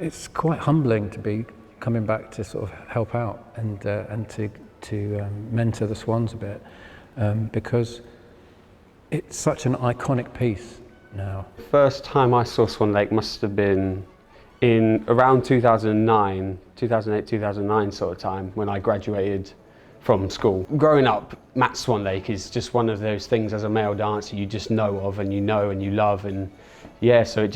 It's quite humbling to be coming back to sort of help out and to mentor the Swans a bit, because it's such an iconic piece now. First time I saw Swan Lake must have been in around 2008, 2009 sort of time, when I graduated from school. Growing up, Swan Lake is just one of those things as a male dancer you just know of and you love, and yeah, so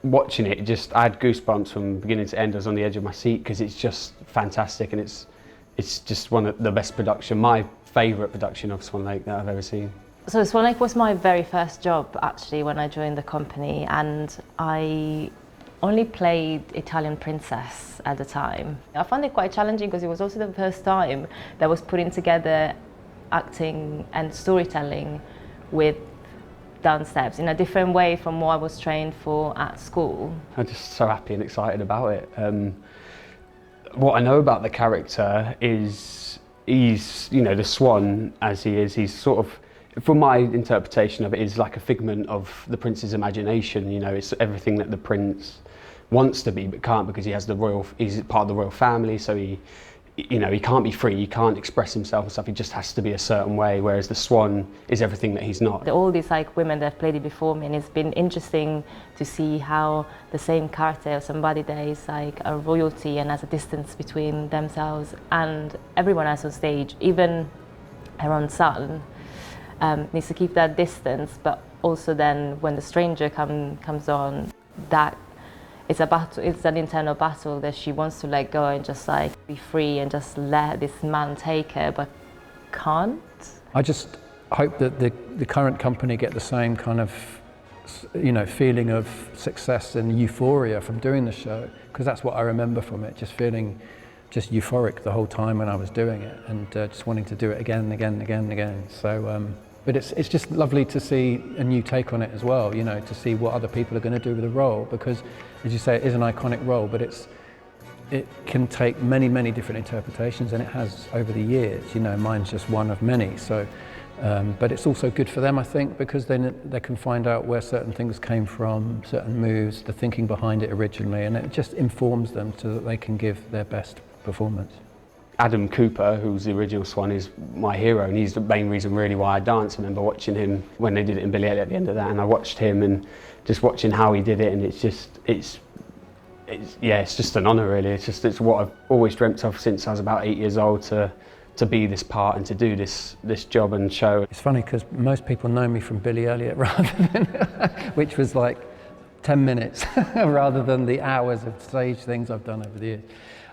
watching it, I had goosebumps from beginning to end. I was on the edge of my seat because it's just fantastic, and it's just one of the best production, my favourite production of Swan Lake that I've ever seen. So Swan Lake was my very first job actually when I joined the company, and I only played Italian princess at the time. I found it quite challenging because it was also the first time that I was putting together acting and storytelling with dance steps in a different way from what I was trained for at school. I'm just so happy and excited about it. What I know about the character is he's, the Swan as he is, he's sort of, from my interpretation of it, is like a figment of the prince's imagination. It's everything that the prince wants to be but can't, because he's part of the royal family, so he can't be free, he can't express himself and stuff, he just has to be a certain way, whereas the Swan is everything that he's not. All these women that have played it before me, and it's been interesting to see how the same character of somebody that is a royalty and has a distance between themselves and everyone else on stage, even her own son, needs to keep that distance, but also then when the stranger comes on, that it's a battle, it's an internal battle that she wants to let go and just be free and just let this man take her, but can't. I just hope that the current company get the same kind of feeling of success and euphoria from doing the show, because that's what I remember from it, just feeling just euphoric the whole time when I was doing it, and just wanting to do it again and again and again and again. So but it's just lovely to see a new take on it as well, to see what other people are going to do with the role, because as you say, it is an iconic role, but it can take many, many different interpretations, and it has over the years. Mine's just one of many. So, but it's also good for them, I think, because then they can find out where certain things came from, certain moves, the thinking behind it originally, and it just informs them so that they can give their best performance. Adam Cooper, who's the original Swan, is my hero, and he's the main reason really why I dance. I remember watching him when they did it in Billy Elliot at the end of that, and I watched him and just watching how he did it, and it's just an honour really. It's what I've always dreamt of since I was about 8 years old, to be this part and to do this job and show. It's funny because most people know me from Billy Elliot rather than, which was 10 minutes rather than the hours of stage things I've done over the years.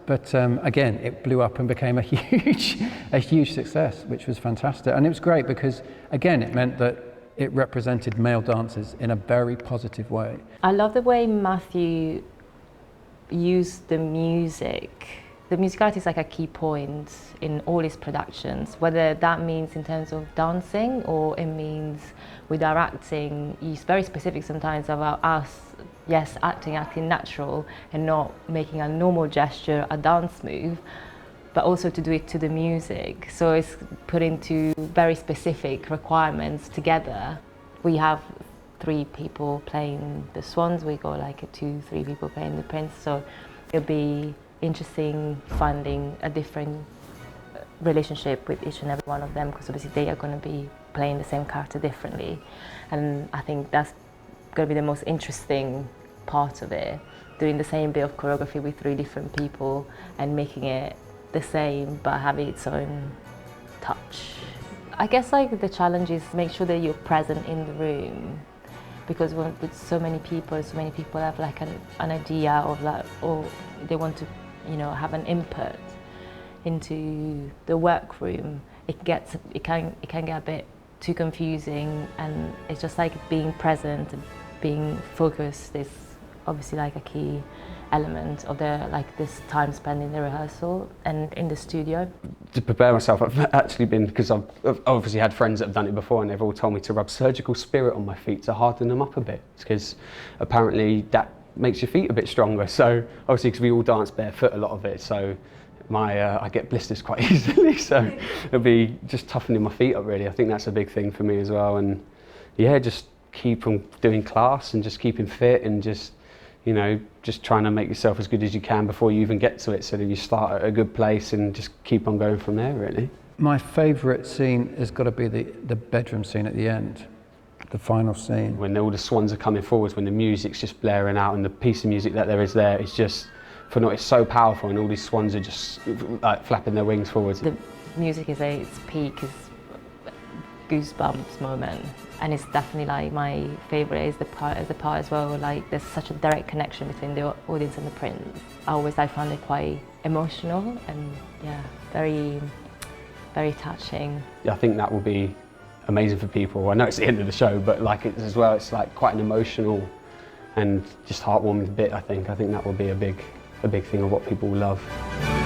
But again, it blew up and became a huge success, which was fantastic. And it was great because, again, it meant that it represented male dancers in a very positive way. I love the way Matthew used the music. The musicality is a key point in all his productions, whether that means in terms of dancing or it means with our acting. He's very specific sometimes about us, yes, acting natural and not making a normal gesture, a dance move, but also to do it to the music. So it's putting two very specific requirements together. We have 3 people playing the Swans, we got 2-3 people playing the Prince, so it'll be interesting finding a different relationship with each and every one of them, because obviously they are going to be playing the same character differently, and I think that's going to be the most interesting part of it, doing the same bit of choreography with 3 different people and making it the same but having its own touch. I guess the challenge is make sure that you're present in the room, because with so many people have an idea of or they want to have an input into the workroom. It can get a bit too confusing, and it's just being present and being focused is obviously a key element of this time spent in the rehearsal and in the studio. To prepare myself, I've actually been, because I've obviously had friends that have done it before, and they've all told me to rub surgical spirit on my feet to harden them up a bit, because apparently that makes your feet a bit stronger. So obviously, because we all dance barefoot a lot of it, so I get blisters quite easily, so it'll be just toughening my feet up really. I think that's a big thing for me as well, and yeah, just keep on doing class and just keeping fit and just you know, just trying to make yourself as good as you can before you even get to it, so that you start at a good place and just keep on going from there, really. My favourite scene has got to be the bedroom scene at the end, the final scene. When all the swans are coming forwards, when the music's just blaring out and the piece of music that there is there is just, it's so powerful, and all these swans are just like flapping their wings forwards. The music is at its peak, is goosebumps moment, and it's definitely like my favourite is the part as well. Like there's such a direct connection between the audience and the prince. I found it quite emotional and yeah, very, very touching. I think that will be amazing for people. I know it's the end of the show, but like it's like quite an emotional and just heartwarming bit. I think that will be a big thing of what people will love.